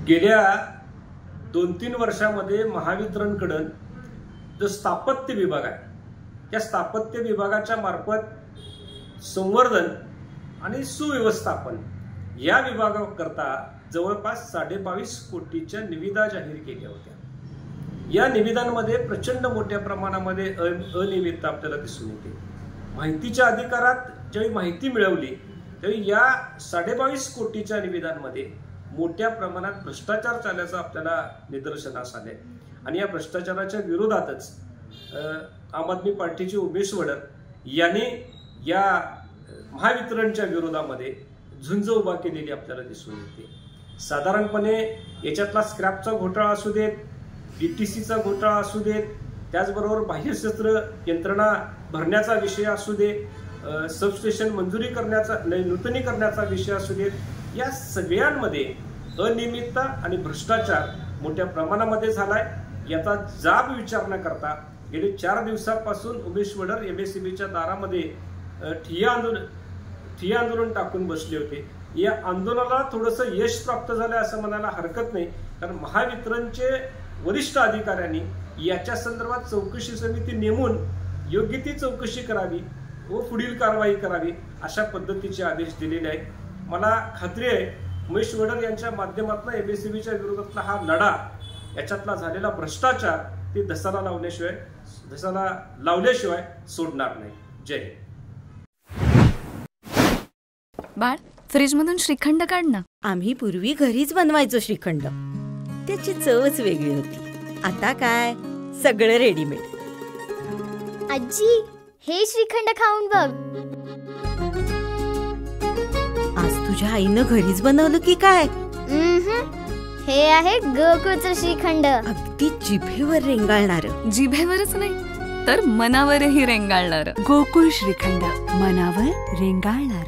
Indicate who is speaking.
Speaker 1: गेल्या 2-3 वर्षामध्ये महावितरणकडून जो स्थापत्य विभाग आहे त्या स्थापत्य विभागाच्या मार्फत संवर्धन आणि सुव्यवस्थापन या विभागाकरता जवळपास 22.5 कोटीच्या निविदा जाहीर केल्या होत्या। या निविदांमध्ये प्रचंड मोठ्या प्रमाणामध्ये अनियमितता आपल्याला दिसून येते। माहितीच्या अधिकारात ज्यावेळी माहिती मिळवली त्यावेळी या 22.5 कोटीच्या निविदांमध्ये मोठ्या प्रमाणात भ्रष्टाचार चालल्याचं आपल्याला निदर्शनास आले आणि या भ्रष्टाचाराच्या विरोधातच आम आदमी पार्टीचे उमेश वडर यांनी या महावितरणच्या विरोधामध्ये झुंज उभा केलेली आपल्याला दिसून येते। साधारणपणे याच्यातला स्क्रॅपचा घोटाळा असू देत, डीटीसीचा घोटाळा असू देत, त्याचबरोबर बाह्यशस्त्र यंत्रणा भरण्याचा विषय असू दे, सबस्टेशन मंजुरी करण्याचा नूतनीकरणाचा विषय असू देत, या सगळ्यांमध्ये अनियमितता आणि भ्रष्टाचार मोठ्या प्रमाणामध्ये झालाय। याचा जाब विचार न करता गेले 4 दिवसांपासून उमेश वडर एमएससीबीच्या दारामध्ये ठिय्या आंदोलन टाकून बसले होते। या आंदोलनाला थोडंसं यश प्राप्त झालं असं म्हणायला हरकत नाही, कारण महावितरणचे वरिष्ठ अधिकाऱ्यांनी याच्या संदर्भात चौकशी समिती नेमून योग्य ती चौकशी करावी व पुढील कारवाई करावी अशा पद्धतीचे आदेश दिलेले आहेत। मला खात्री आहे उमेश वडर यांच्या माध्यमातून एमएससीबीच्या विरोधातला हा लढा, याच्यातला झालेला भ्रष्टाचार ते धसाला लावल्याशिवाय सोडणार नाही। जय हिंद।
Speaker 2: बाळ, फ्रीजमधून श्रीखंड काढ ना।
Speaker 3: आम्ही पूर्वी घरीच बनवायचो श्रीखंड, त्याची चवच वेगळी होती। आता काय सगळं रेडीमेड।
Speaker 4: आजी, हे श्रीखंड खाऊन बघ।
Speaker 3: आज तुझ्या आईनं घरीच बनवलं की काय?
Speaker 4: हे आहे गोकुळचं श्रीखंड।
Speaker 3: अगदी जिभेवर रेंगाळणार।
Speaker 2: जिभेवरच नाही तर मनावरही रेंगाळणार।
Speaker 5: गोकुळ श्रीखंड, मनावर रेंगाळणार।